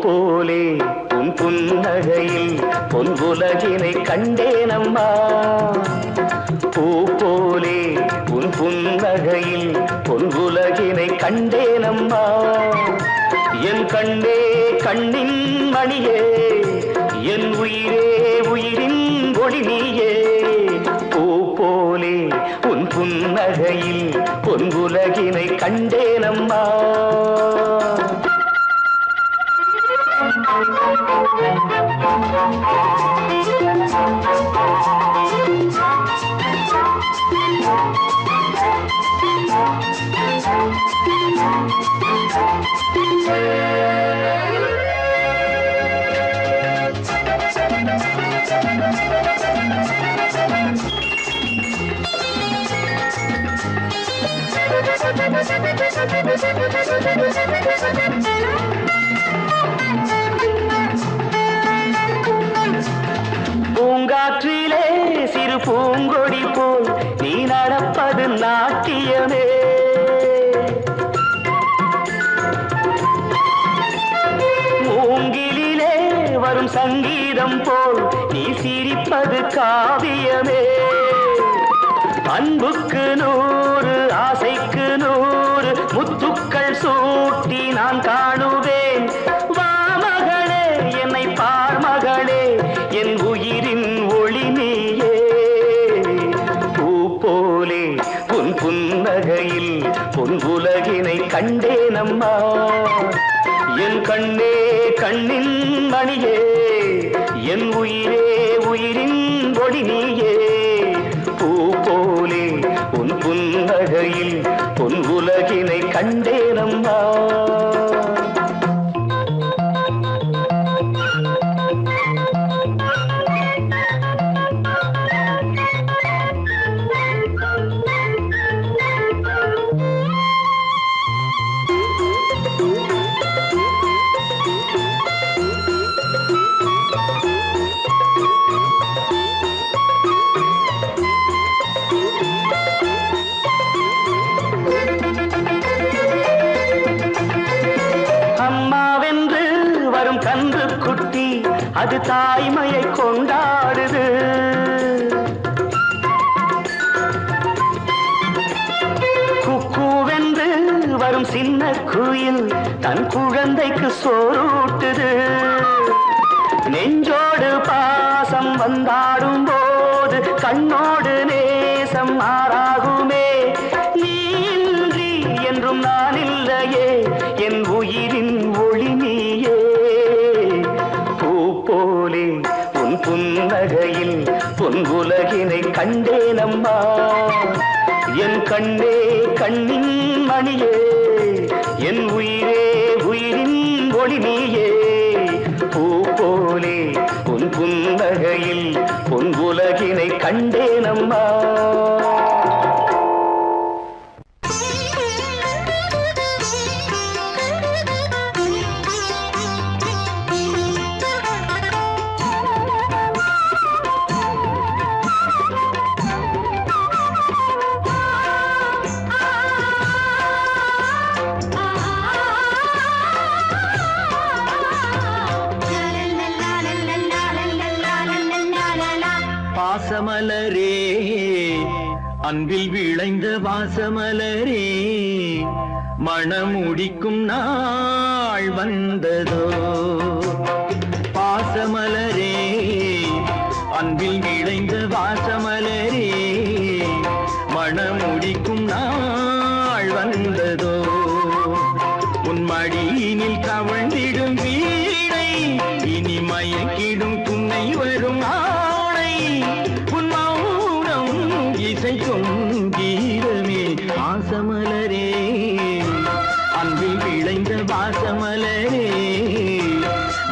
போலே உன் புன்னகையில் பொன்குலகினை கண்டேனம்மா. பூ போலே உன் புன்னகையில் பொன்குலகினை கண்டேனம்மா. என் கண்ணே கண்ணின் மணியே, என் உயிரே உயிரின் ஒளி நீயே. பூ போலே உன் புன்னகையில் பொன்குலகினை கண்டேனம்மா. பூங்காற்றிலே சிறு பூங்கொடி போல் நீ நடப்பது நாட்டியமே. மூங்கிலே வரும் சங்கீதம் போல் நீ சிரிப்பது காவியமே. அன்புக்கு 100 ஆசைக்கு 100 முத்துக்கள் சூட்டி நான் காணுவேன். வா மகளே என்னை பார் மகளே, என் உயிரின் ஒளி நீயே. பூ போலே உன் புன்னகையில் பொன்குலகினை கண்டேனம்மா. என் கண்ணே கண்ணின் மணியே, என் உயிரே உயிரின் ஒளி நீயே. பூ போலே உன் புன்னகையில் பொன்குலகினை கண்டேனம்மா. கன்று குட்டி அது தாய்மையை கொண்டாடுது. குக்கூவென்று வரும் சின்ன குயில் தன் குழந்தைக்கு சோறூட்டுது. நெஞ்சோடு பாசம் வந்தாடும் போது கண்ணோடு நேசம் மாறாகுமே. நீன்றி என்றும் நான் இல்லையே, என் உயிரின் ஒளி நீயே. போலே உன் புன்னகையில் பொன்குலகினை கண்டேனம்மா. என் கண்ணே கண்ணின் மணியே, என் உயிரே உயிரின் ஒளி நீயே. பூ போலே உன் புன்னகையில் பொன்குலகினை கண்டேனம்மா. வாசமலரே அன்பில் விளைந்த வாசமலரே, மணமுடிக்கும் நாள் வந்ததோ. பாசமலரே அன்பில் விளைந்த வாசமலரே, மணமுடிக்கும் நாள் வந்ததோ. உன் மடியினில் கவழ்ந்திடும் வீணை இனி மயக்கிடும் துணை வரும் ஆணை. உன் மௌனம் இசைக்கும் கீதமே. வாசமலரே அன்பில் விளைந்த வாசமலரே,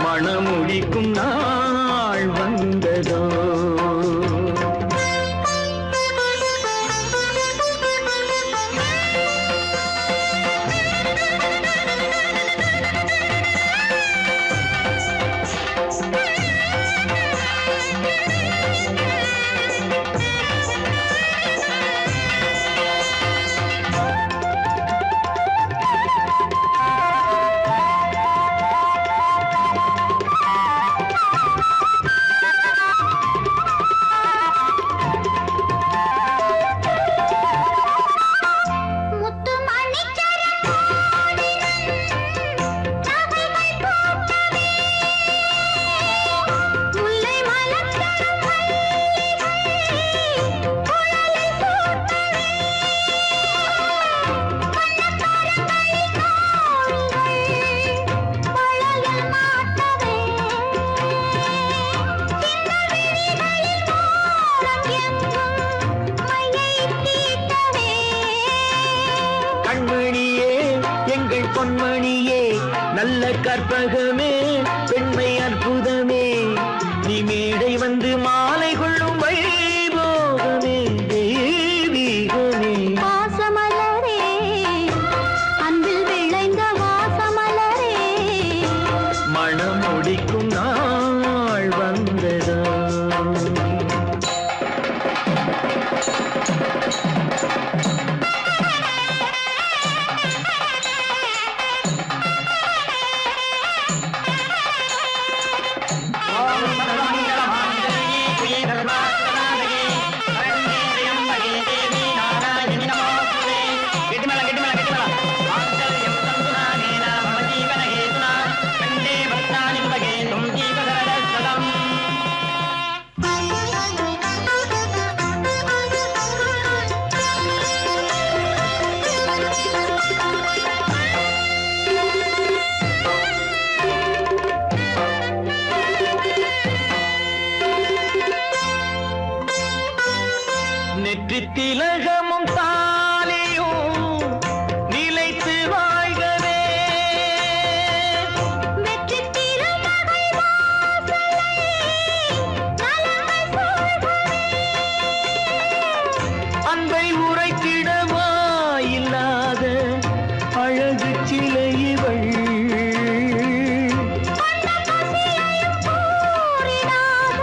மணமுடிக்கும் நாள் வந்ததோ. பொன்மணியே நல்ல கற்பகமே பெண்மை அற்புதமே நீ மேடை வந்து மாலை கொள்ளும் வைபோகமே தெய்வீகமே வாசமலரே அன்பில் விளைந்த வாசமலரே மனம் முடிக்கும் நாள் வந்ததோ நெற்றித் திலகமும் தாலியும் நிலைத்து வாழ்கவே வெற்றித் திருமகள் வாசலை நலங்கள் சூழ்கவே அன்பை உரைத்திடவா இல்லாத அழகு சிலை இவள் கொண்ட பசியையும் கூறிடாத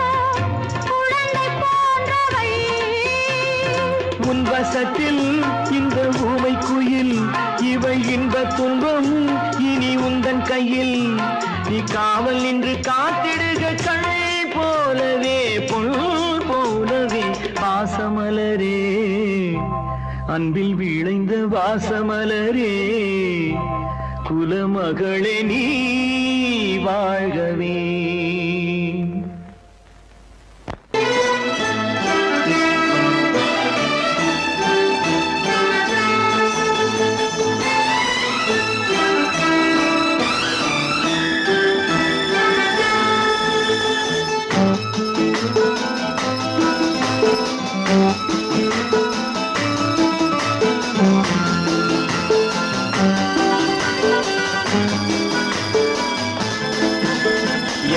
குழந்தை போன்றவள் உன் வசத்தில் இந்த ஊமை குயில் இவள் இன்ப துன்பம் இனி உந்தன் கையில் நீ காவல் நின்று காத்திடுக கண் போலவே பொன் போலவே வாசமலரே அன்பில் விளைந்த வாசமலரே குலமகளே நீ வாழ்கவே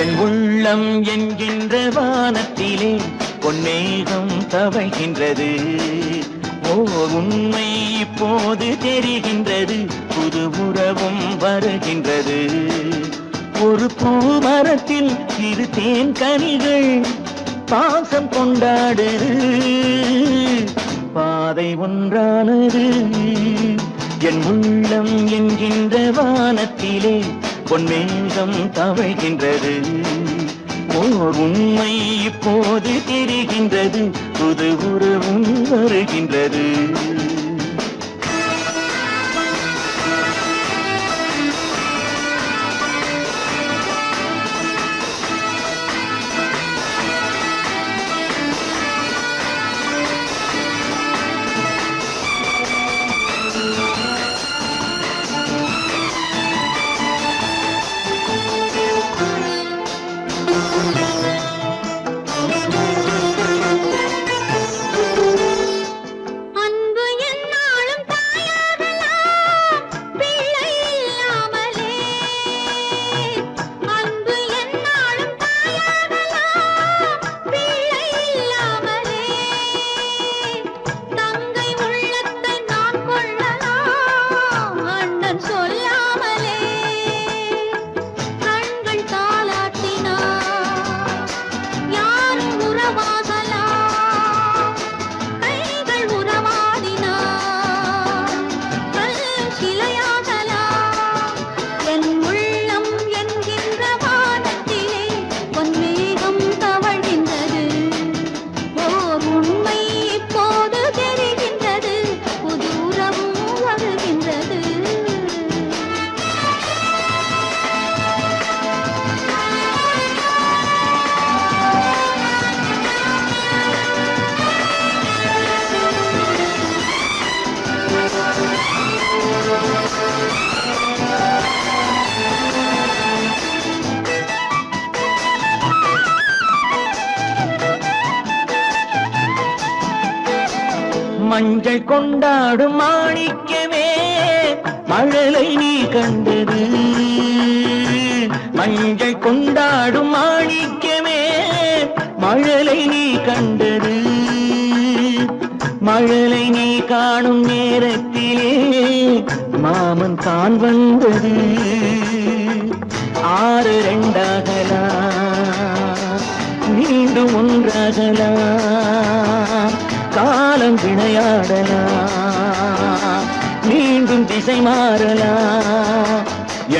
என் உள்ளம் என்கின்ற வானத்திலே பொன்னேகம் தவழ்கின்றது ஓர் உண்மை இப்போது தெரிகின்றது புது உறவும் வருகின்றது ஒரு பூமரத்தில் இரு தேன் கனிகள் பாசம் கொண்டாடுது பாதை ஒன்றானது என் உள்ளம் என்கின்ற வானத்திலே பொன்மேகம் தவழ்கின்றது ஓர் உண்மை இப்போது தெரிகின்றது புது உறவும் வருகின்றது அன்பு மஞ்சள் கொண்டாடும் மாணிக்கமே மழலை நீ கண்டது மஞ்சள் கொண்டாடும் மாணிக்கமே மழலை நீ கண்டது மழலை நீ காணும் நேரத்திலே மாமன் தான் வந்தது 6 2ஆகலாம் மீண்டும் ஒன்றாகலாம் காலம் விளையாடலாம் மீண்டும் திசை மாறலாம்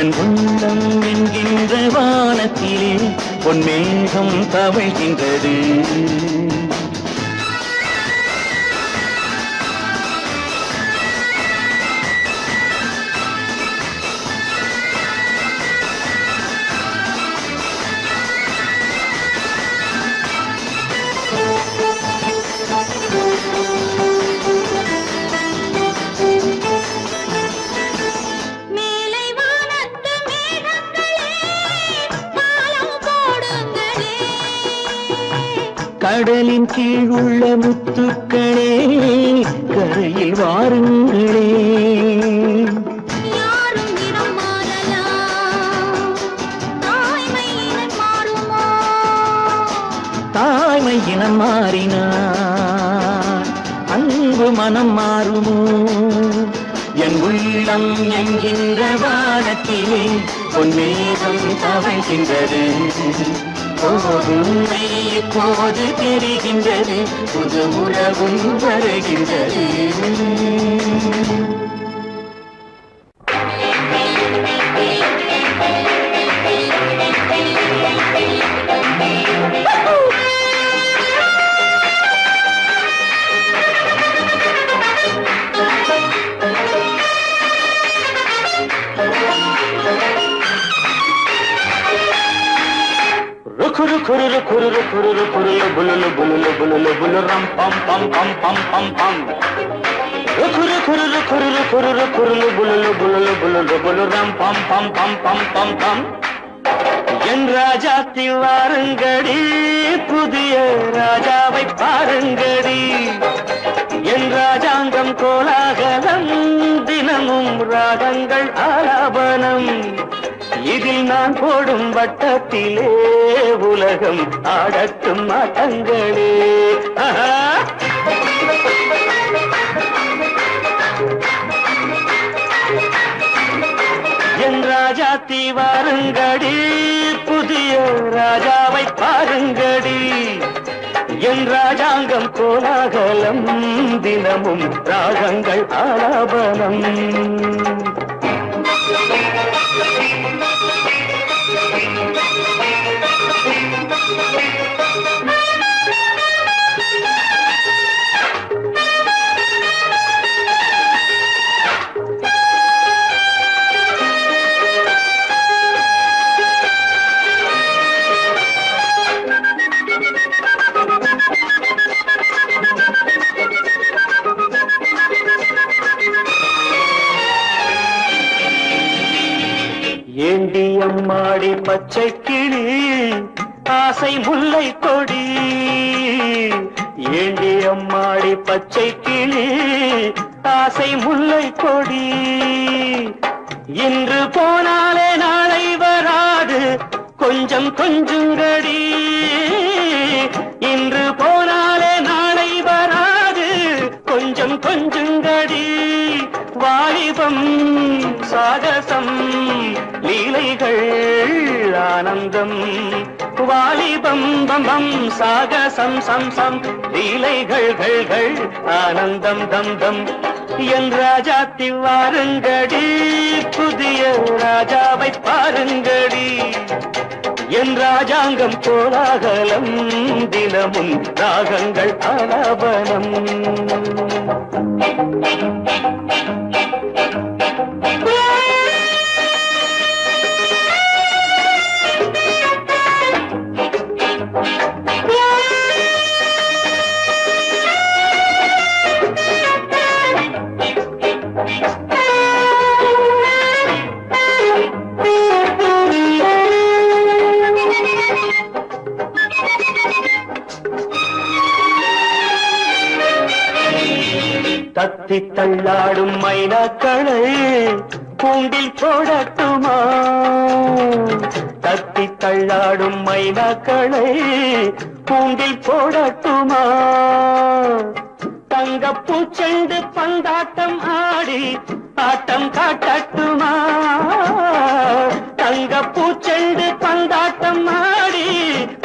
என் உள்ளம் என்கின்ற வானத்திலே பொன்மேகம் தவழ்கின்றது மேலை வானத்து மேகங்களே தாளம் போடுங்களே கடலின் கீழ் உள்ள முத்துக்களே கரையில் வாருங்களே யாரும் இனம் மாறலாம் தாய்மை இனம் மாறுமோ தாய்மை இனம் மாறினார் அன்பு மனம் மாறுமோ என் உள்ளம் என்கின்ற வானத்திலே பொன்மேகம் தவழ்கின்றது உண்மை இப்போது தெரிகின்றது புது உறவும் வருகின்றது ருக்குரு குருரு குருரு குருரு குருலு புலுலு புலுலு புலுலு புலுரம் பம் பம் பம் பம் பம் பம் ருக்குரு குருரு குருரு குருரு குருலு புலுலு புலுலு புலுலு புலுரம் பம் பம் பம் பம் பம் பம் என் ராஜாத்தி வாருங்கடி புதிய ராஜாவை பாருங்கடி என் ராஜாங்கம் கோலாகலம் தினமும் ராகங்கள் ஆலாபனம் இதில் நான் போடும் வட்டத்திலே உலகம் ஆடட்டும் ஆட்டங்களே என் ராஜாத்தி வாருங்கடி புதிய ராஜாவை பாருங்கடி என் ராஜாங்கம் கோலாகலம் தினமும் ராகங்கள் ஆலாபனம் ஏண்டி அம்மாடி பச்சை கிளி ஆசை முல்லை கொடி ஏண்டி அம்மாடி பச்சை கிளி ஆசை முல்லை கொடி இன்று போனாலே நாளை வராது கொஞ்சம் கொஞ்சங்கடி இன்று போனாலே நாளை வராது கொஞ்சம் கொஞ்சங்கடி வாலிபம் சாகசம் லீலைகள் ஆனந்தம் வாலிபம் பம்பம் சாகசம் சம் சம் லீலைகள் ஆனந்தம் தம் தம் என் ராஜாத்தி வாருங்கடி புதிய ராஜாவை பாருங்கடி என் ராஜாங்கம் கோலாகலம் தினமும் ராகங்கள் ஆலாபனம் தத்தி தள்ளாடும் மைனாக்களை கூண்டில் போடட்டுமா? தத்தி தள்ளாடும் மைனாக்களை கூண்டில் போடட்டுமா? தங்கப்பூ செண்டு பந்தாட்டம் ஆடி ஆட்டம் காட்டட்டுமா? தங்கப்பூ செண்டு பந்தாட்டம் ஆடி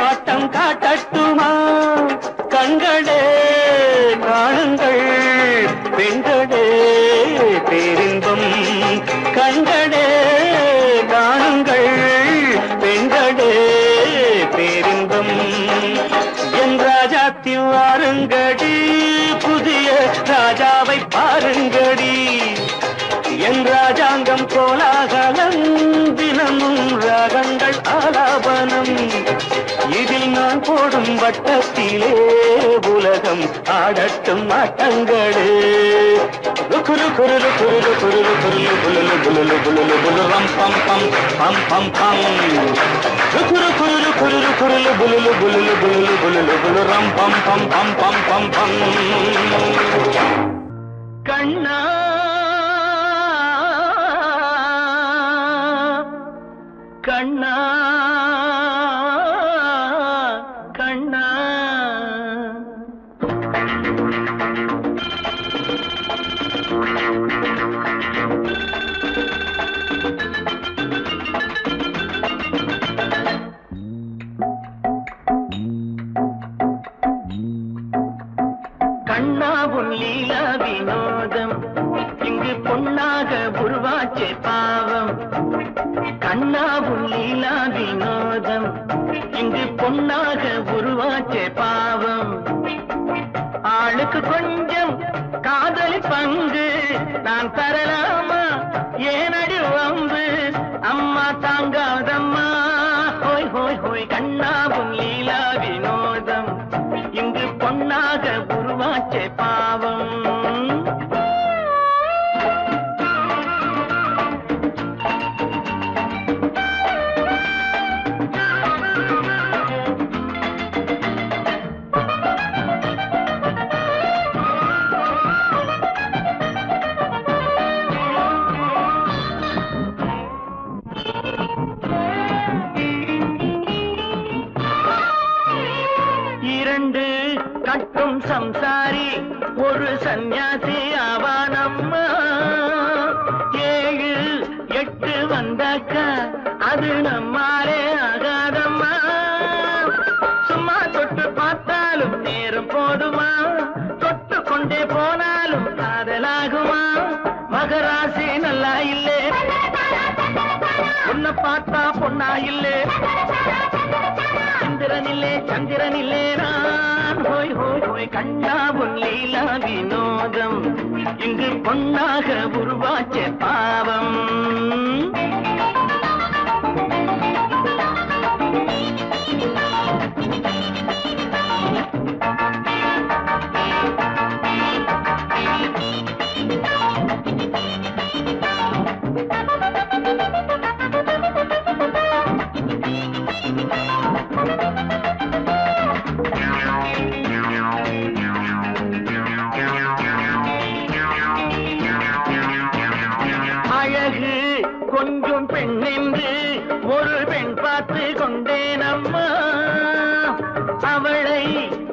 ஆட்டம் காட்டட்டுமா? கண்களே காணுங்கள் பெண்களே பேரின்பம், கண்களே காணுங்கள் பெண்களே பேரின்பம். என் ராஜாத்தி வாருங்கடி, புதிய ராஜாவை பாருங்கடி. என் ராஜாங்கம் கோலாகலம், தினமும் ராகங்கள் ஆலாபனம். இதில் நான் போடும் வட்டத்திலே உலகம் ஆடட்டும் ஆட்டங்களே. குரு குரு குரு குரு குரு புலு புலு புலு புலு ரம் பம் பம் பம் பம் பம். குரு குரு குரு குரு புலு புலு புலு புலு புலு ரம் பம் பம் பம் பம் பம் பம். கண்ணா கண்ணா கண்ணா கண்ணா உன் லீலா வினோதம் இங்கு பொன்னாக உருவாச்சே பாவம். கண்ணா உன் லீலா வினோதம் இங்கு பொன்னாக உருவாச்சே பாவம். ஆளுக்கு கொஞ்சம் காதலி பங்கு நான் தரலாமா? ஏனடி வம்பு அம்மா தாங்காதம்மா. ஹோய் ஹோய் ஹோய் கண்ணா உன் லீலா வினோதம் இங்கு பொன்னாக உருவாச்சே பாவம். இரண்டு கட்டும் சம்சாரி ஒரு சந்நியாசி ஆவானம்மா. 7 8 வந்தாக்க அது நம்மாலே ஆகாதம்மா. சும்மா தொட்டு பார்த்தாலும் நேரம் போதுமா? தொட்டு கொண்டே போனாலும் காதலாகுமா? மகராசி நல்லா இல்லே, உன்னை பார்த்தா பொண்ணா இல்லே. சந்திரனில்லே சந்திரனில்லே நான். ஹோய் ஹோய் ஹோய் கண்ணா உன் லீலா வினோதம் இங்கு பொன்னாக உருவாச்சே பாவம். அழகு கொஞ்சம் பெண்ணென்று ஒரு பெண் பார்த்து கொண்டேனம்மா. அவளை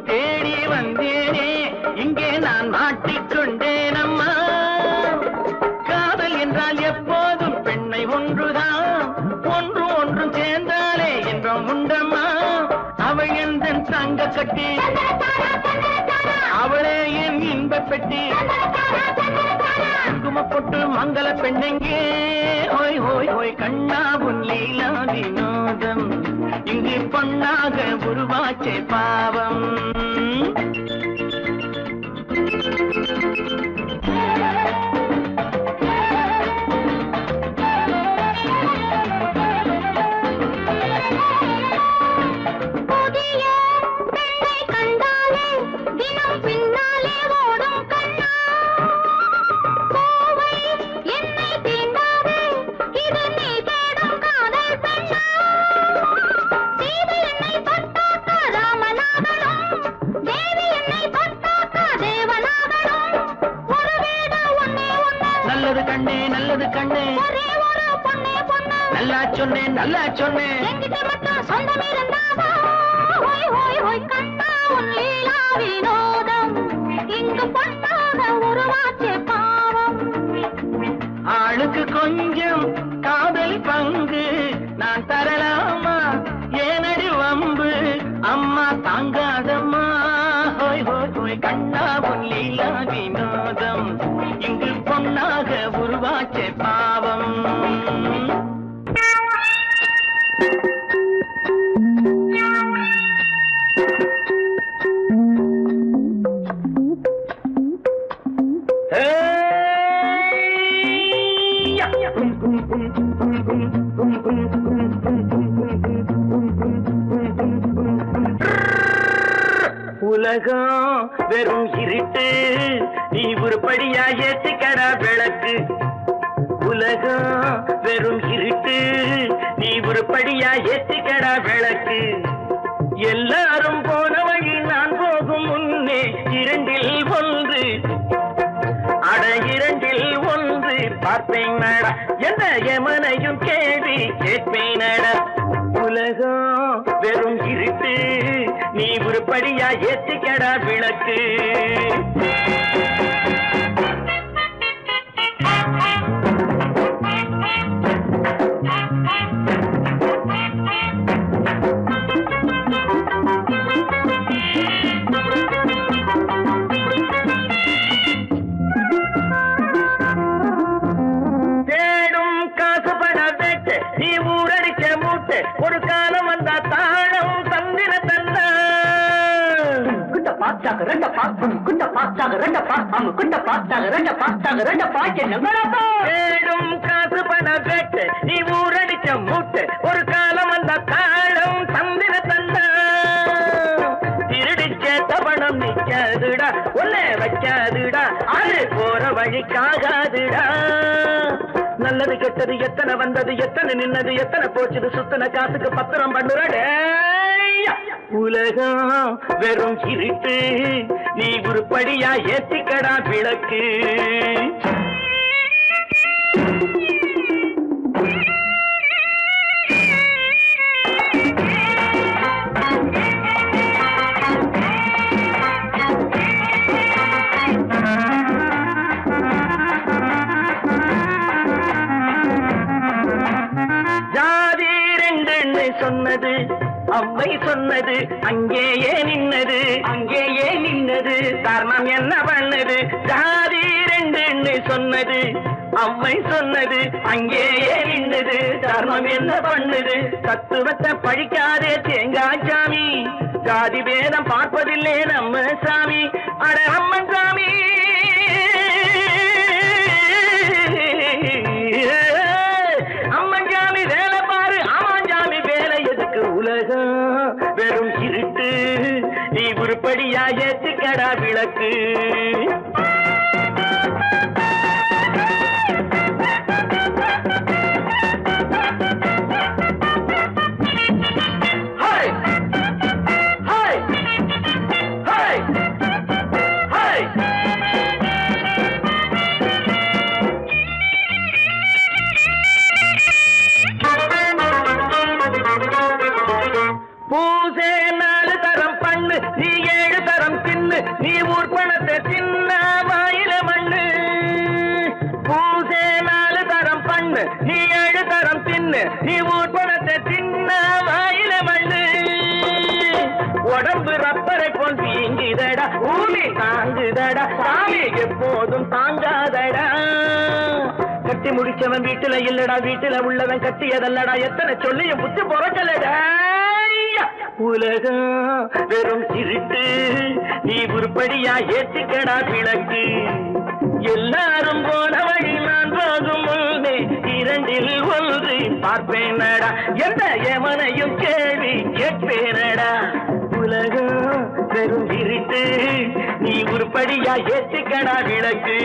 தேடி வந்தேனே இங்கே நான் மாட்டிக்கொண்டேனம்மா. காதல் என்றால் எப்போதும் பெண்ணை ஒன்றுதான், ஒன்று ஒன்றும் சேர்ந்தாலே என்றும் உண்டம்மா. அவள் எந்த தங்க கட்டி, அவளே என் இன்ப பெட்டி. குங்குமப்பொட்டு மங்கள பெண்ணெங்கே. ஹோய் ஹோய் ஹோய் கண்ணா உன் லீலா வினோதம் இங்கு பொன்னாக உருவாச்சே பாவம். என்னை நல்லது கண்ணே நல்லது கண்ணே ஒரே ஒரு பொண்ணே பொண்ணு நல்லா சொன்னேன் நல்லா சொன்னேன் என்கிட்ட மட்டும் சொந்தம் இருந்தாவா ஹோய் ஹோய் ஹோய் கண்ணா உன் லீலா வினோதம் இங்கு பொண்ணாக உருவாச்சே பாவம் ஆளுக்கு கொஞ்சம் காதல் பங்கு நான் தரலாமா ஏனடி வம்பு அம்மா தாங்காதம்மா ஹோய் ஹோய் ஹோய் கண்ணா உன் லீலா வினோதம் இங்கு பொண்ணாக உருவாச்சே பாவம் உலகம் வெறும் இருட்டு நீ உருப்படியா ஏத்திக்கடா விளக்கு உலகம் வெறும் இருட்டு நீ உருப்படியா ஏத்திக்கடா விளக்கு எல்லாரும் போன வழி நான் போகும் முன்னே இரண்டில் ஒன்று அட இரண்டில் ஒன்று பார்ப்பேன் நட எந்த எமனையும் கேள்வி கேட்பேன் நட உலகம் வெறும் இருட்டு நீ உருப்படியா ஏத்திக்கடா விளக்கு தேடும் காசு பண வேட்டு நீ ஊரடிச்ச மூட்டு ஒரு காலம் வந்தா தாழம் தந்திர தந்தா குண்ட பாச்சாக ரெண்ட பாக்கும் குண்ட பாச்சாக ரெண்ட பாக்கும் குண்ட பாச்சாக ரெண்ட பாச்சாக ரெண்ட பாக்க தேடும் காசு பண வேட்டு நீ ஊரடிச்ச மூட்டு ஒரு காலம் வந்தா தாழம் தந்திர தந்தா திருடிச்ச தவணம் நிக்காதுடா ஒன்னே வைக்காதுடா அது போற வழிக்காகாதுடா நல்லது கெட்டது எத்தனை வந்தது எத்தனை நின்னது எத்தனை போச்சுது சுத்தன காசுக்கு பத்திரம் பண்ணுறடே உலகம் வெறும் இருட்டு நீ உருப்படியா ஏத்திக்கடா விளக்கு சொன்னது அவ்வை சொன்னது அங்கேயே நின்னது தர்மம் என்ன பண்ணது ஜாதி ரெண்டு சொன்னது அவ்வை சொன்னது அங்கேயே நின்னது தர்மம் என்ன பண்ணுது தத்துவத்தை பழிக்காதே தேங்காய் சாமி ஜாதி பேதம் பார்ப்பதில்லை நம்ம சாமி அட அம்மன் சாமி அம்மன் சாமி வேலை பாரு ஆமான் சாமி வேலை எதுக்கு உலகம் வெறும் இருட்டு நீ உருப்படியா ஏத்திக்கடா விளக்கு பூசே 4 தரம் பண்ணு நீ 7 தரம் தின்னு நீ ஊர் பணத்தை தின்ன வாயில மண்ணு பூசே 4 தரம் பண்ணு நீ 7 தரம் தின்னு நீ ஊர் பணத்தை தின்ன வாயில மண்ணு உடம்பு ரப்பரை போல் வீங்குதடா ஊமி தாங்குதடா சாமி எப்போதும் தாங்காதடா கட்டி முடிச்சவன் வீட்டுல இல்லடா வீட்டுல உள்ளவன் கட்டியதல்லடா எத்தனை சொல்லியும் புத்தி பொறக்கலடா உலகம் வெறும் இருட்டு நீ உருப்படியா ஏத்திக்கடா விளக்கு எல்லாரும் போன வழி நான் போகும் முன்னே இரண்டில் ஒன்று பார்ப்பேனடா எந்த எமனையும் கேள்வி கேட்பேனடா உலகம் வெறும் இருட்டு நீ உருப்படியா ஏத்திக்கடா விளக்கு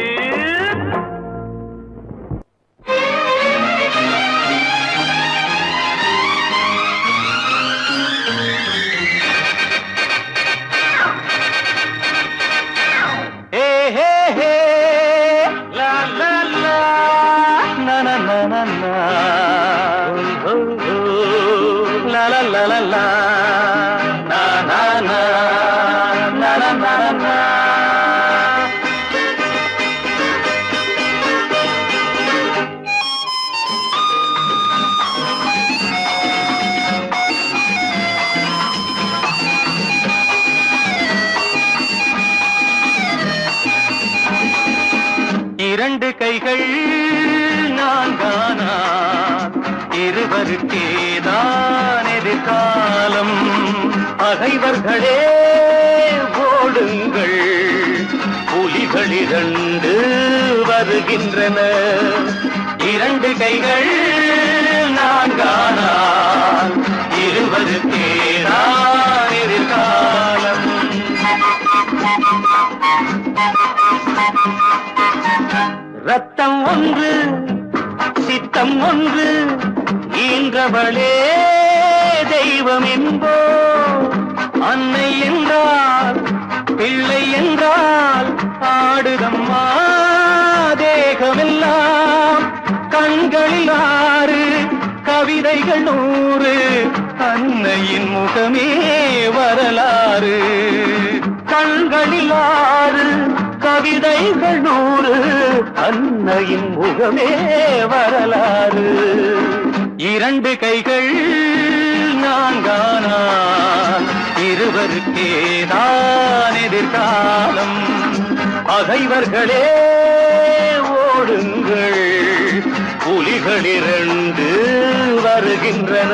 la la la லா நா நா நா நா நா நா நா. இரண்டு கைகள் நான்கானா இருவருக்கேதான் எதிர்காலம். பகைவர்களே ஓடுங்கள், புலிகள் இரண்டு வருகின்றன. இரண்டு கைகள் நான்கானா இருவருக்கேதான் எதிர்காலம். ரத்தம் ஒன்று சித்தம் ஒன்று ஈன்றவளே தெய்வம் என்போ. அன்னை என்றால் பிள்ளை என்றால் ஆடுதம்மா தேகமெல்லாம். கண்களில் 6 கவிதைகள் 100 அன்னையின் முகமே வரலாறு. கண்களில் 6 கவிதைகள் 100 அன்னையின் முகமே வரலாறு. இரண்டு கைகள் நான்கானால் இருவருக்கேதான் எதிர்காலம். பகைவர்களே ஓடுங்கள், புலிகள் இரண்டு வருகின்றன.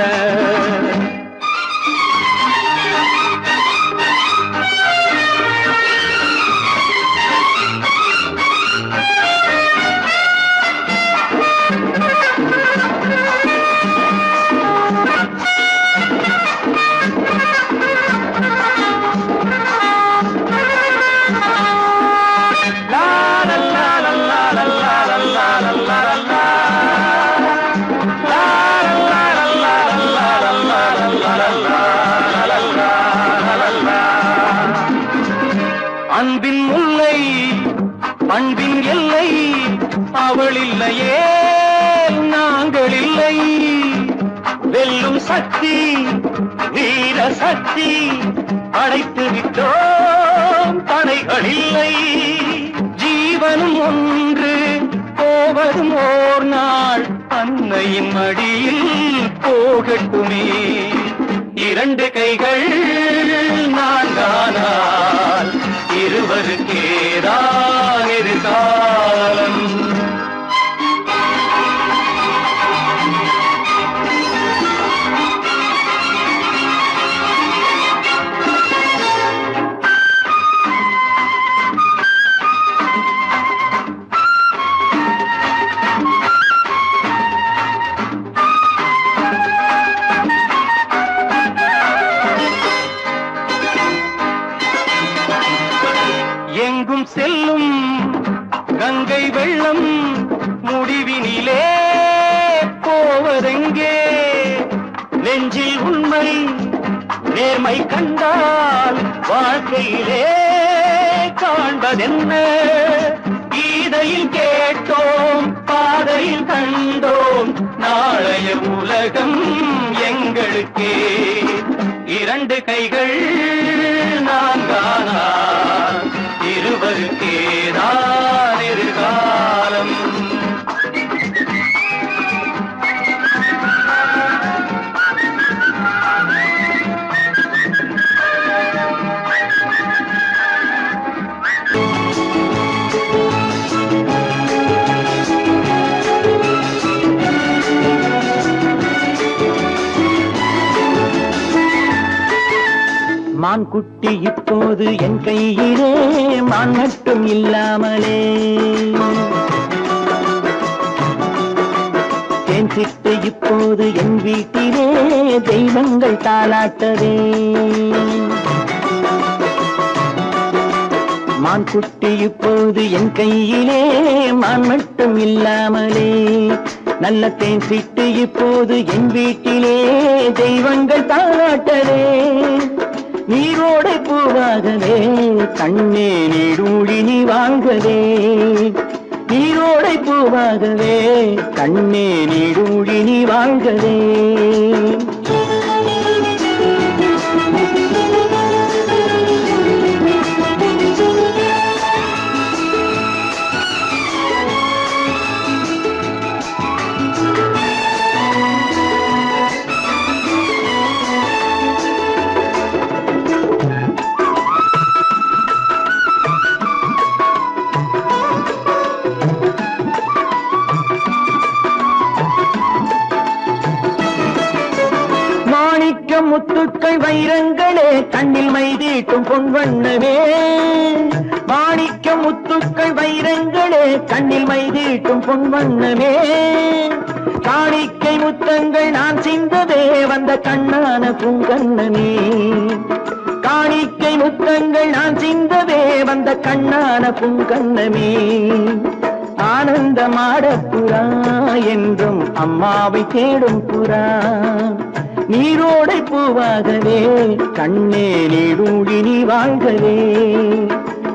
அன்பின் முல்லை பண்பின் எல்லை அவள் இல்லையே நாங்கள் இல்லை. வெல்லும் சக்தி வீர சக்தி அடைத்து விட்டோம், தடைகள் இல்லை. ஜீவனும் ஒன்று போவதும் ஓர் நாள் அன்னையின் மடியில் போகட்டுமே. இரண்டு கைகள் நான்கானால் இருவருக்கேதான் எதிர்காலம். எங்கும் செல்லும் கங்கை வெள்ளம் முடிவினிலே போவதெங்கே. நெஞ்சில் உண்மை நேர்மை கண்டால் வாழ்க்கையிலே காண்பதென்ன. கீதையில் கேட்டோம் பாதையில் கண்டோம் நாளைய உலகம் எங்களுக்கே. இரண்டு கைகள் நான்கானால் இருவருக்கேதான் எதிர்காலம். மான் குட்டி இப்போது என் கையிலே மான் மட்டும் இல்லாமலே. தேன் சிட்டு இப்போது என் வீட்டிலே தெய்வங்கள் தாலாட்டவே. மான் குட்டி இப்போது என் கையிலே மான் மட்டும் இல்லாமலே. நல்ல தேன் சிட்டு இப்போது என் வீட்டிலே தெய்வங்கள் தாலாட்டவே. நீரோடை பூவாகவே கண்ணே நீடூழி நீ வாங்கவே. நீரோடை பூவாகவே கண்ணே நீடூழி நீ வாங்கவே. முத்துக்கள் வைரங்களே கண்ணில் மைதீட்டும் பொன்வண்ணமே மாணிக்க முத்துக்கள் வைரங்களே கண்ணில் மைதீட்டும் பொன்வண்ணமே காணிக்கை முத்தங்கள் நான் சிந்ததே வந்த கண்ணான பூங்கண்ணனே காணிக்கை முத்தங்கள் நான் சிந்ததே வந்த கண்ணான பூங்கண்ணமே ஆனந்தமாடப்புறா என்றும் அம்மாவை தேடும் புறா நீரோடை பூவாகவே கண்ணே நீடூழி நீ வாழ்கவே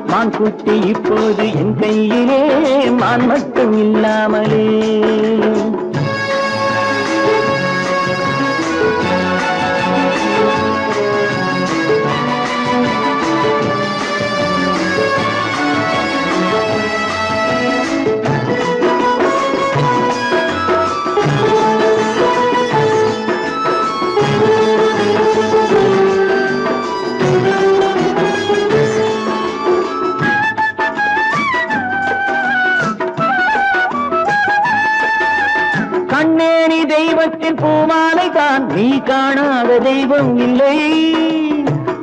மான் குட்டி இப்போது என் கையிலே மான் மட்டும் இல்லாமலே தெய்வத்தின் பூமாலை தான் நீ காணாத தெய்வம் இல்லை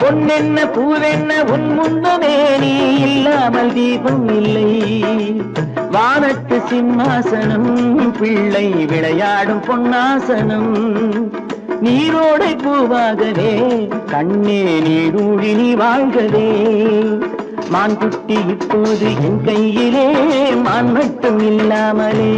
பொன்னென்ன பூவென்ன உன் முன்னமே நீ இல்லாமல் தீபம் இல்லை வானத்து சிம்மாசனம் பிள்ளை விளையாடும் பொன்னாசனம் நீரோடை பூவாகவே கண்ணே நீரூழி நீ வாழ்கவே மான் குட்டி இப்போது என் கையிலே மான் மட்டும் இல்லாமலே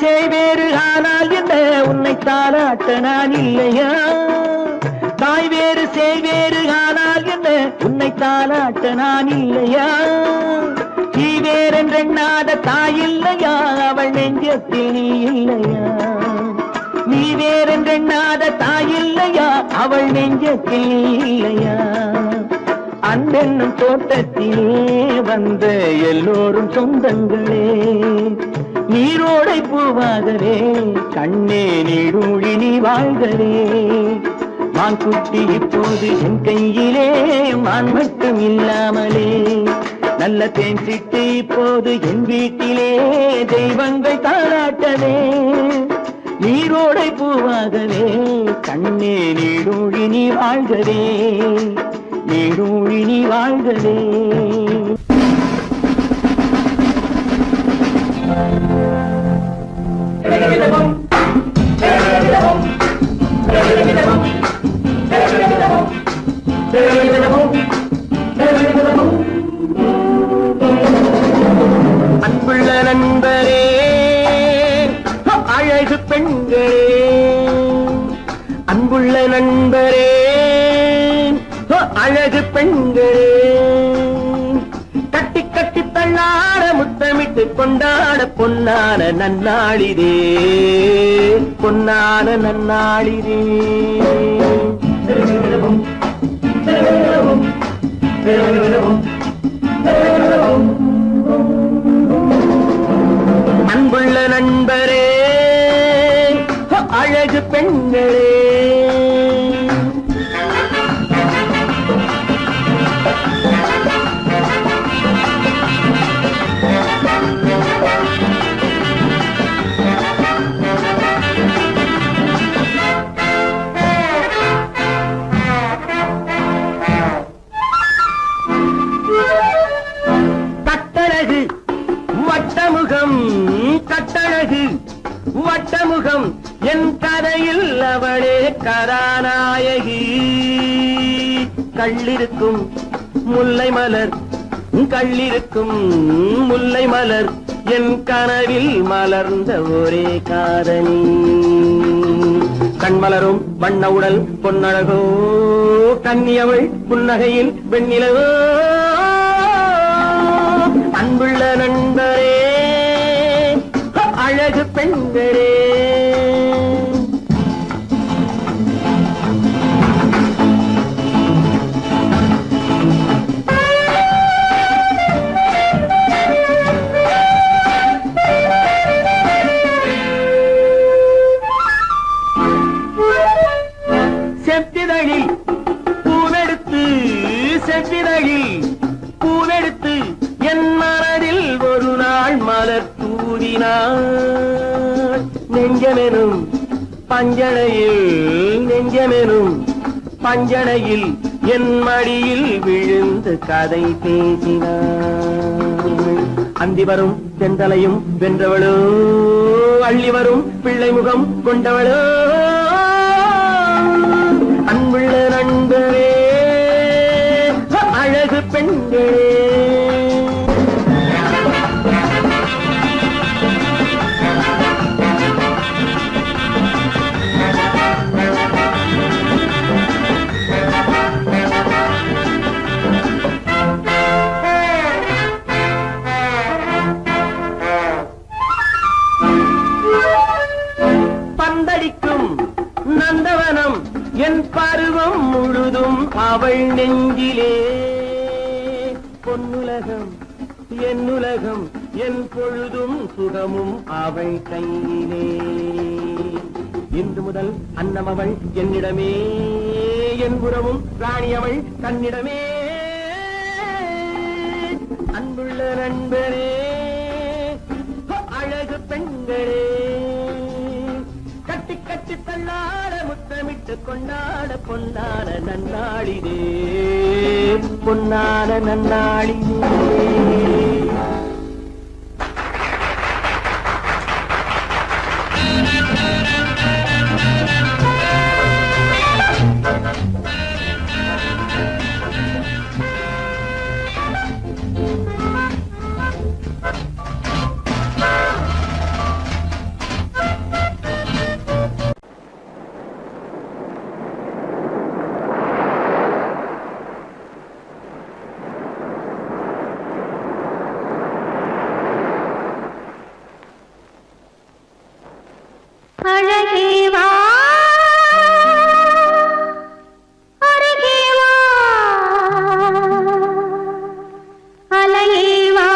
சேவேறு ஆனால் என்ன உன்னை தாலாட்ட நான் இல்லையா தாய் வேறு சேவேறு ஆனால் என்ன உன்னை தாலாட்ட நான் இல்லையா நீ வேறென்றெண்ணாத தாய் இல்லையா அவள் நெஞ்சத்தில் நீ இல்லையா நீ வேறென்றெண்ணாத தாய் இல்லையா அவள் நெஞ்சத்தில் நீ இல்லையா அன்பென்னும் தோட்டத்திலே வந்த எல்லோரும் சொந்தங்களே நீரோடை பூவாகவே கண்ணே நீடூழி நீ வாழ்கவே மான் குட்டி இப்போது என் கையிலே மான் மட்டும் இல்லாமலே நல்ல தேன் சிட்டு இப்போது என் வீட்டிலே தெய்வங்கள் தாளாட்டவே நீரோடை பூவாகவே கண்ணே நீடூழி நீ வாழ்கவே நீடூழி நீ வாழ்கவே அன்புள்ள நண்பரே அழகு பெண்களே அன்புள்ள நண்பரே அழகு பெண்களே கட்டி கட்டி தள்ளாட முத்தமிட்டு கொண்டாட பொன்னான நன்னாளிதே பொன்னான நன்னாளிதே அன்புள்ள நண்பரே அழகு பெண்களே கட்டழகு வட்டமுகம் என் கதையில் அவளே கதாநாயகி கள்ளிருக்கும் முல்லை மலர் கள்ளிருக்கும் முல்லை மலர் என் கனவில் மலர்ந்த ஒரே காதணி கண்மலரும் வண்ண உடல் பொன்னழகோ கன்னியவள் புன்னகையில் வெண்ணிலவோ அன்புள்ள நண்பரே அழகு பெண்களே பேசினாள் நெஞ்சமெனும் பஞ்சனையில் நெஞ்சமெனும் பஞ்சனையில் என் மடியில் விழுந்து கதை பேசினாள் அந்தி வரும் செந்தலையும் வென்றவளோ அள்ளி வரும் பிள்ளை முகம் கொண்டவளோ அன்புள்ள நண்பரே அழகு பெண்களே பந்தடிக்கும் நந்தவனம் என் பருவம் முழுதும் அவள் நெஞ்சிலே பொன்னுலகம் என்னுலகம் என் பொழுதும் சுகமும் அவள் கையிலே இன்று முதல் அன்னம் அவள் என்னிடமே என் புறமும் ராணி அவள் தன்னிடமே அன்புள்ள நண்பரே அழகு பெண்களே கட்டி கட்டி தள்ளாட முத்தமிட்டு கொண்டாட பொன்னான நன்னாளிதே பொன்னான நன்னாளிதே அழகே வா அருகே வா அலையே வா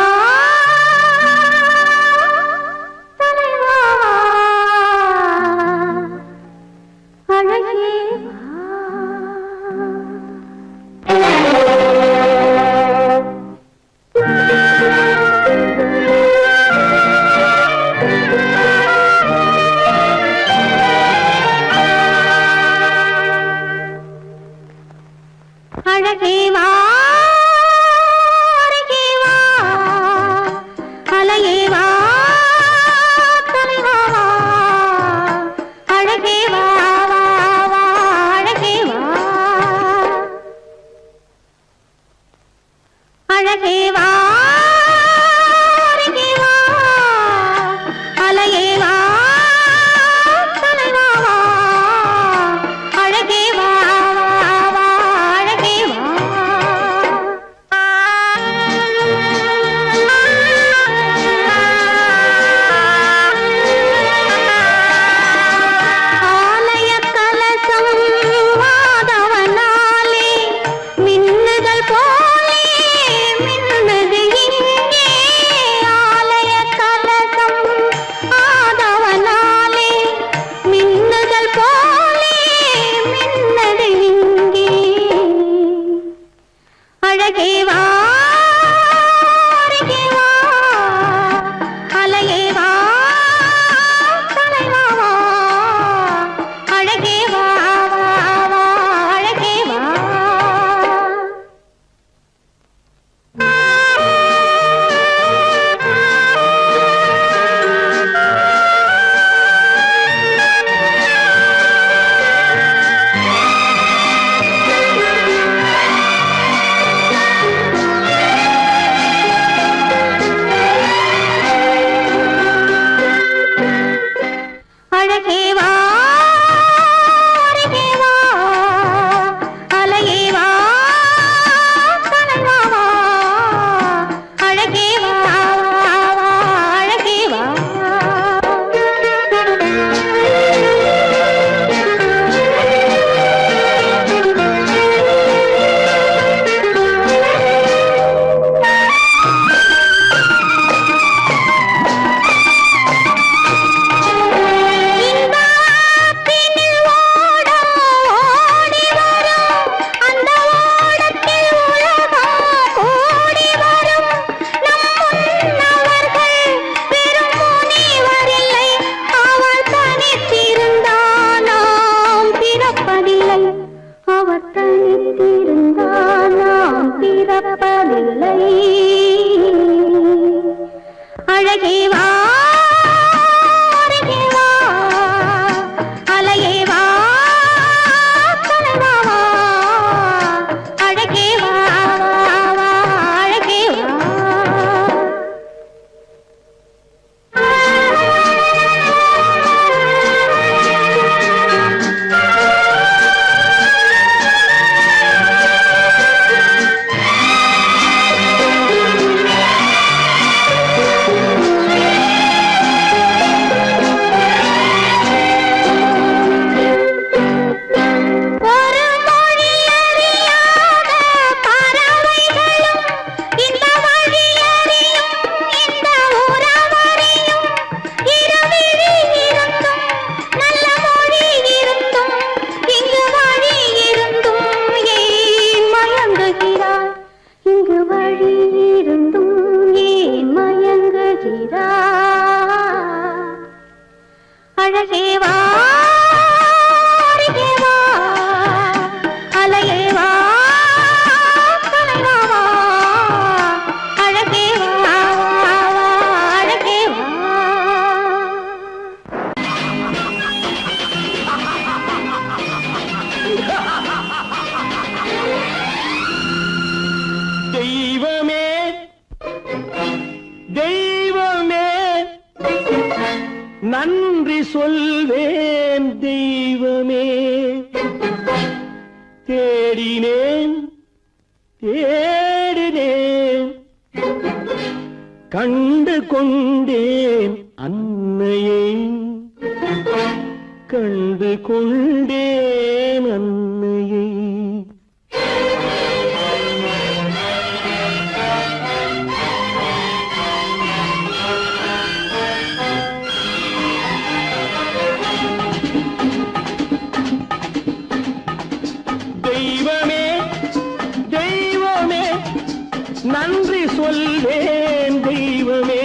தலைவா அழகே வா அழகே வா அருகே வா அலையே வா தலைவா வா அழகே வா வா அழகே வா அழகே வா அருகே வா அலையே வா தலைவா வா அழகே வா அழகே வா தெய்வமே தெய்வமே நன்றி சொல்வேன் தெய்வமே தேடினேன் தேடினேன் கண்டு கொண்டேன் அன்னையை கண்டு கொண்டேன் அன்னையை தெய்வமே தெய்வமே நன்றி சொல்வேன் தெய்வமே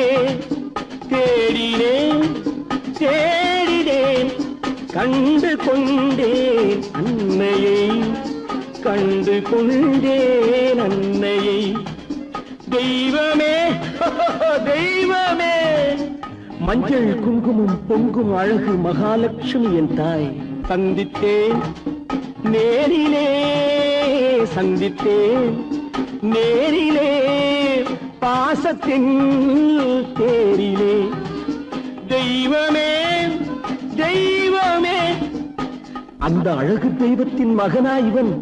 தேடினேன் தேடினேன் கண்டு கொண்டேன் அன்னையை கண்டு கொண்டேன் அன்னையை தெய்வமே தெய்வமே மஞ்சள் குங்குமம் பொங்கும் அழகு மகாலட்சுமி என் தாய் சந்தித்தேன் நேரிலே சந்தித்தேன் நேரிலே பாசத்தின் தேரிலே தெய்வமே தெய்வமே அந்த அழகு தெய்வத்தின் மகனா இவன்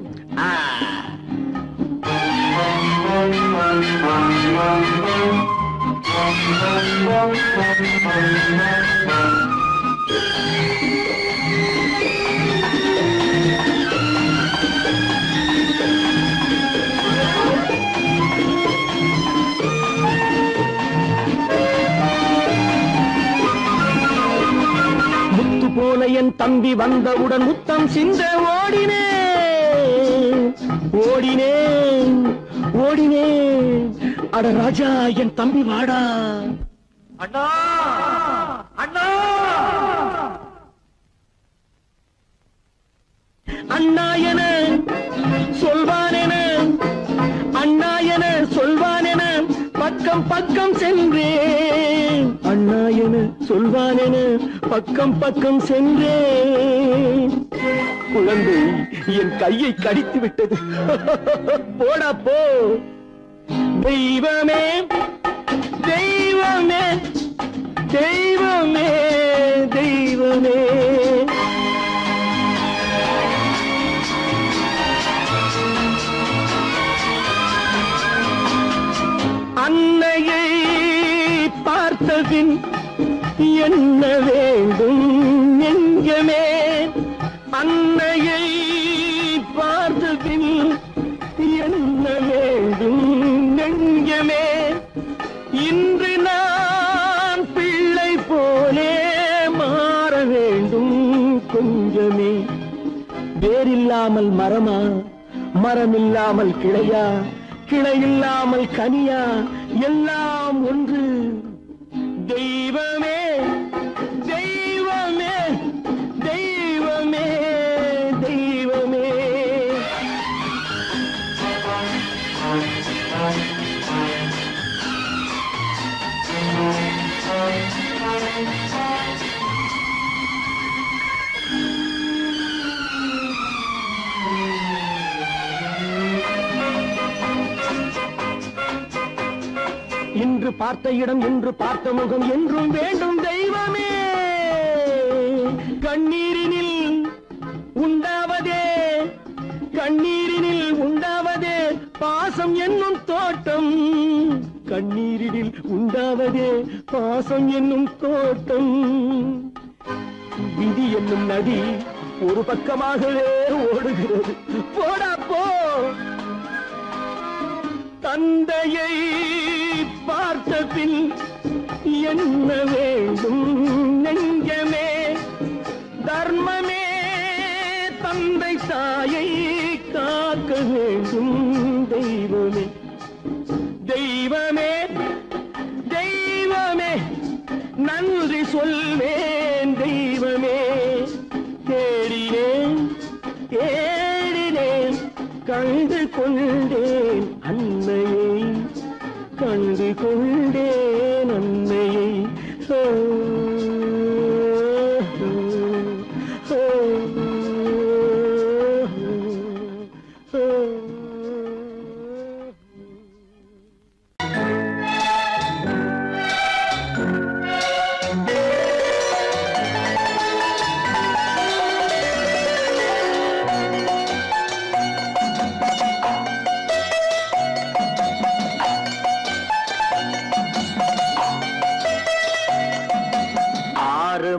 முத்து போல என் தம்பி வந்தவுடன் முத்தம் சிந்த ஓடினேன் ஓடினேன் ஓடினேன் அட ராஜா என் தம்பி வாடா அண்ணா அண்ணா அண்ணா என சொல்வானென அண்ணா என சொல்வானென பக்கம் பக்கம் சென்றேன் அண்ணா என சொல்வானென பக்கம் பக்கம் சென்றேன் குழந்தை என் கையை கடித்து விட்டது போடா போ தெய்வமே தெய்வமே தெய்வமே தெய்வமே அன்னையை பார்த்தபின் என்ன வேண்டும் நெஞ்சமே அன்னையை பார்த்தபின் என்ன வேண்டும் நெஞ்சமே இன்று நான் பிள்ளை போலே மாற வேண்டும் கொஞ்சமே வேரில்லாமல் மரமா மரமில்லாமல் கிளையா கிளையில்லாமல் கனியா எல்லாம் ஒன்று தெய்வமே தெய்வமே தெய்வமே தெய்வமே இன்று பார்த்த இடம், இன்று பார்த்த முகம் என்றும் வேண்டும் தெய்வமே. கண்ணீரினில் உண்டாவதே, கண்ணீரினில் உண்டாவதே பாசம் என்னும் தோட்டம். கண்ணீரினில் உண்டாவதே பாசம் என்னும் தோட்டம். விதி என்னும் நதி ஒரு பக்கமாகவே ஓடுகிறது. போடா போ. தந்தையை பார்த்த பின் என்ன வேண்டும் நெஞ்சமே? தர்மமே தந்தை தாயை காக்க வேண்டும் தெய்வமே. தெய்வமே தெய்வமே நன்றி சொல்வேன் தெய்வமே. தேடினேன் தேடினேன் கண்டு கொண்டேன் அன்னையை, கண்டு கொண்டேன் அன்னையை. ஓ, ஓ, ஓ, ஓ.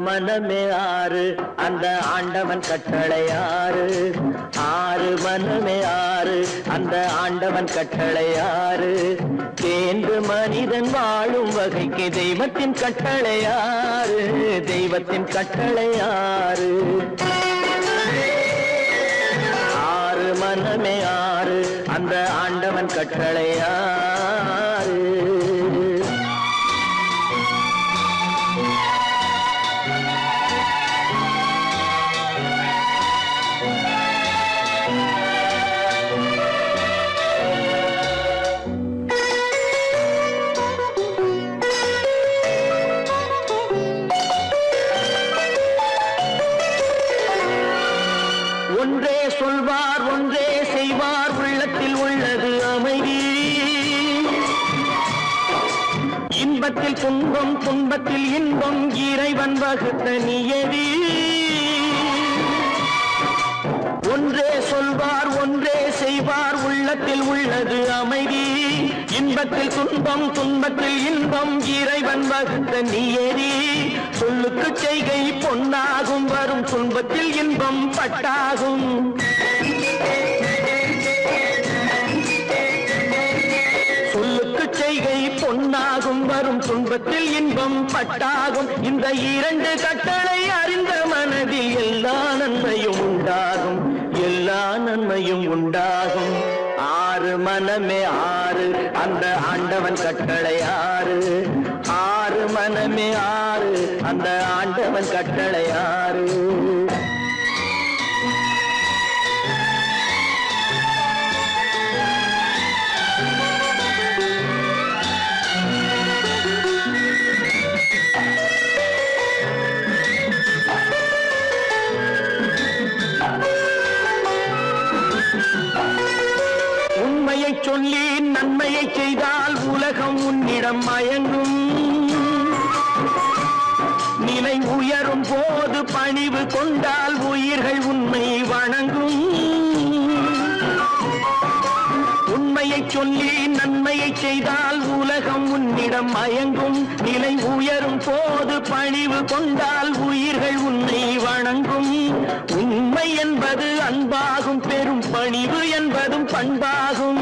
மனமே ஆறு அந்த ஆண்டவன் கட்டளை ஆறு. ஆறு மனமே ஆறு அந்த ஆண்டவன் கட்டளை ஆறு. தேர்ந்து மனிதன் வாழும் வகைக்கு தெய்வத்தின் கட்டளை ஆறு. தெய்வத்தின் கட்டளை ஆறு. ஆறு மனமே ஆறு அந்த ஆண்டவன் கட்டளை ஆறு. ஒன்றே சொல்வார் ஒன்றே செய்வார் உள்ளத்தில் உள்ளது அமைதி. இன்பத்தில் துன்பம் துன்பத்தில் இன்பம் இறைவன் வகுத்த நியதி. ஒன்றே சொல்வார் ஒன்றே செய்வார் உள்ளத்தில் உள்ளது அமைதி. இன்பத்தில் துன்பம் துன்பத்தில் இன்பம் இறைவன் வகுத்த நியதி. சொல்லுக்கு செய்கை பொன்னாகும் வரும் துன்பத்தில் இன்பம் பட்டாகும். சொல்லுக்கு செய்கை பொன்னாகும் வரும் துன்பத்தில் இன்பம் பட்டாகும். இந்த இரண்டு கட்டளை அறிந்த மனதில் எல்லா நன்மையும் உண்டாகும். எல்லா நன்மையும் உண்டாகும். ஆறு மனமே ஆறு அந்த ஆண்டவன் கட்டளை ஆறு. ஆறு மனமே ஆறு அந்த ஆண்டவன் கட்டளை ஆறு. உண்மையை சொல்லி நன்மையை செய்தால் உலகம் உன்னிடம் மயங்கும். நிலை உயரும் போது பணிவு கொண்டால் உயிர்கள் உன்னை வணங்கும். உண்மையை சொல்லி நன்மையை செய்தால் உலகம் உன்னிடம் மயங்கும். நிலை உயரும் போது பணிவு கொண்டால் உயிர்கள் உன்னை வணங்கும். உண்மை என்பது அன்பாகும் பெரும் பணிவு என்பதும் பண்பாகும்.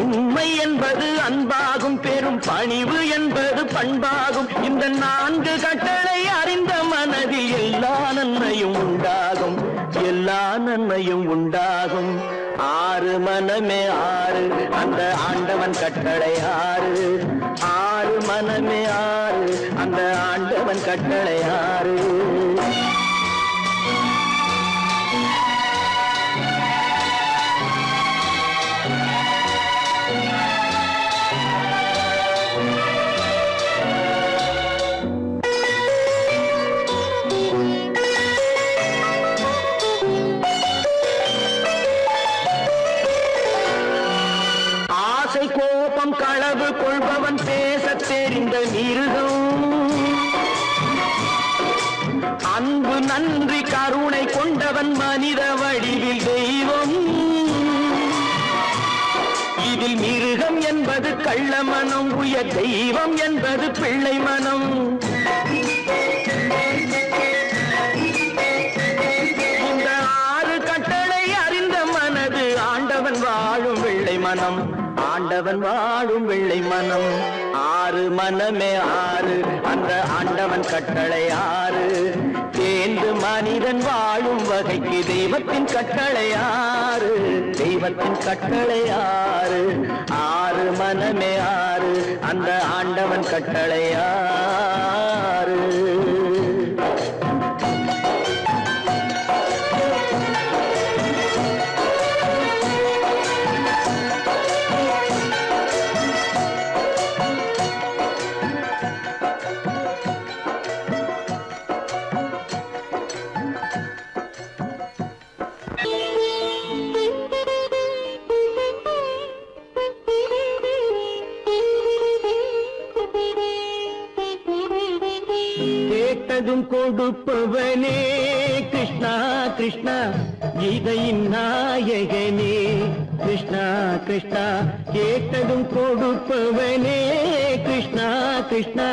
உண்மை என்பது அன்பாகும் பெரும் பணிவு என்பது பண்பாகும். இந்த நான்கு கட்டளை அறிந்த மனதில் எல்லா நன்மையும் உண்டாகும். எல்லா நன்மையும் உண்டாகும். ஆறு மனமே ஆறு அந்த ஆண்டவன் கட்டளை ஆறு. ஆறு மனமே ஆறு அந்த ஆண்டவன் கட்டளை ஆறு. களவு கொள்பவன் பேசத் தெரிந்த மிருகம். அன்பு நன்றி கருணை கொண்டவன் மனித வடிவில் தெய்வம். இதில் மிருகம் என்பது கள்ள மனம், உயர் தெய்வம் என்பது பிள்ளை மனம். இந்த 6 கட்டளை அறிந்த மனது ஆண்டவன் வாழும் வெள்ளை மனம், ஆண்டவன் வாழும் வெள்ளை மனம். 6 மனமே 6, அந்த ஆண்டவன் கட்டளை 6. தேர்ந்து மனிதன் வாழும் வகைக்கு தெய்வத்தின் கட்டளை 6, தெய்வத்தின் கட்டளை 6. 6 மனமே 6, அந்த ஆண்டவன் கட்டளை 6. கேட்டதும் கொடுப்பவனே கிருஷ்ணா கிருஷ்ணா, கீதையின் நாயகனே கிருஷ்ணா கிருஷ்ணா. கேட்டதும் கொடுப்பவனே கிருஷ்ணா கிருஷ்ணா,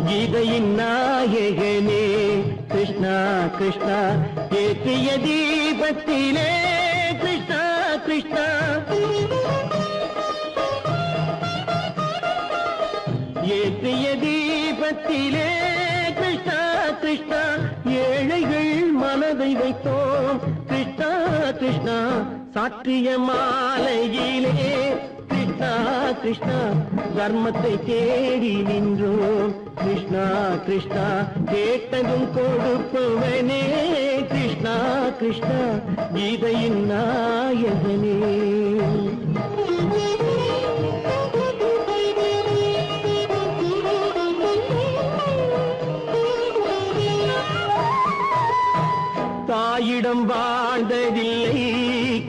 கீதையின் நாயகனே கிருஷ்ணா கிருஷ்ணா. ஏற்றிய தீபத்திலே கிருஷ்ணா கிருஷ்ணா, ஏற்றிய தீபத்திலே கிருஷ்ணா கிருஷ்ணா. ஏழைகள் மனதை வைத்தோம் கிருஷ்ணா கிருஷ்ணா. சாற்றிய மாலையிலே கிருஷ்ணா கிருஷ்ணா, தர்மத்தை தேடி நின்றோம் கிருஷ்ணா கிருஷ்ணா. கேட்டதும் கொடுப்பவனே கிருஷ்ணா கிருஷ்ணா, கீதையின் நாயகனே. தாயிடம் வாழ்ந்ததில்லை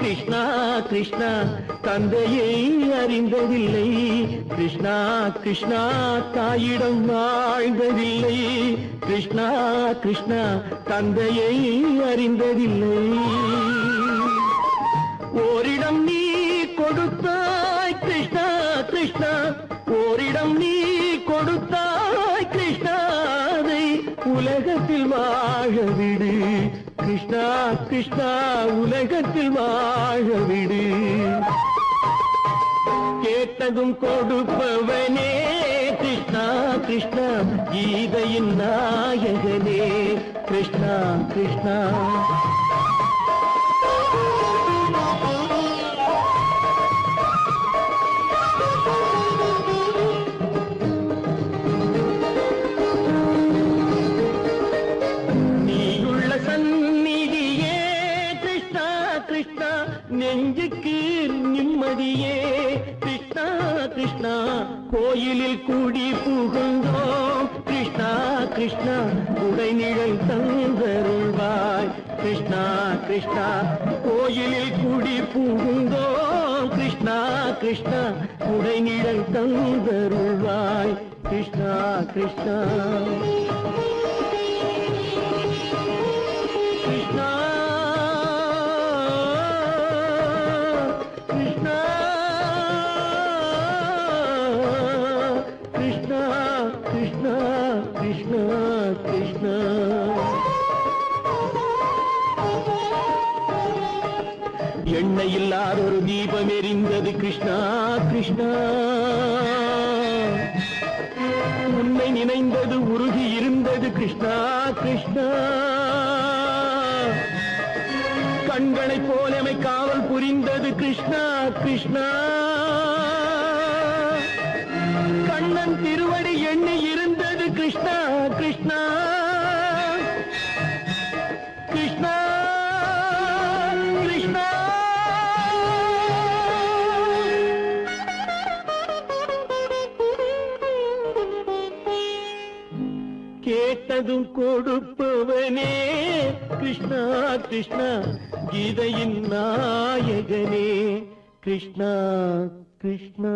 கிருஷ்ணா கிருஷ்ணா, தந்தையை அறிந்ததில்லை கிருஷ்ணா கிருஷ்ணா. தாயிடம் வாழ்ந்ததில்லை கிருஷ்ணா கிருஷ்ணா, தந்தையை அறிந்ததில்லை. ஓரிடம் நீ கொடுத்தாய் கிருஷ்ணா கிருஷ்ணா, ஓரிடம் நீ கொடுத்தாய் கிருஷ்ணா. அதை உலகத்தில் வாழ விடு கிருஷ்ணா கிருஷ்ணா, உலகத்தில் வாழ விடு. கேட்டதும் கொடுப்பவனே கிருஷ்ணா கிருஷ்ணா, கீதையின் நாயகனே கிருஷ்ணா கிருஷ்ணா. நெஞ்சுக்கு நிம்மதியே கிருஷ்ணா கிருஷ்ணா. கோயிலில் கூடி புகுந்தோம் கிருஷ்ணா கிருஷ்ணா, உடைநிழல் தந்தருள்வாய் கிருஷ்ணா கிருஷ்ணா. கோயிலில் கூடி புகுந்தோம் கிருஷ்ணா கிருஷ்ணா, உடைநிழல் தந்தருள்வாய் கிருஷ்ணா கிருஷ்ணா. கிருஷ்ணா கிருஷ்ணா கிருஷ்ணா கிருஷ்ணா. எண்ணெய் இல்லாத ஒரு தீபம் எரிந்தது கிருஷ்ணா கிருஷ்ணா. உன்னை நினைந்தது உருகி இருந்தது கிருஷ்ணா கிருஷ்ணா. கண்களைப் போலமை காவல் புரிந்தது கிருஷ்ணா கிருஷ்ணா. கண்ணன் திருவடி எண்ணி இருந்தது கிருஷ்ணா கிருஷ்ணா கிருஷ்ணா கிருஷ்ணா. கேட்டதும் கொடுப்பவனே கிருஷ்ணா கிருஷ்ணா, கீதையின் நாயகனே கிருஷ்ணா கிருஷ்ணா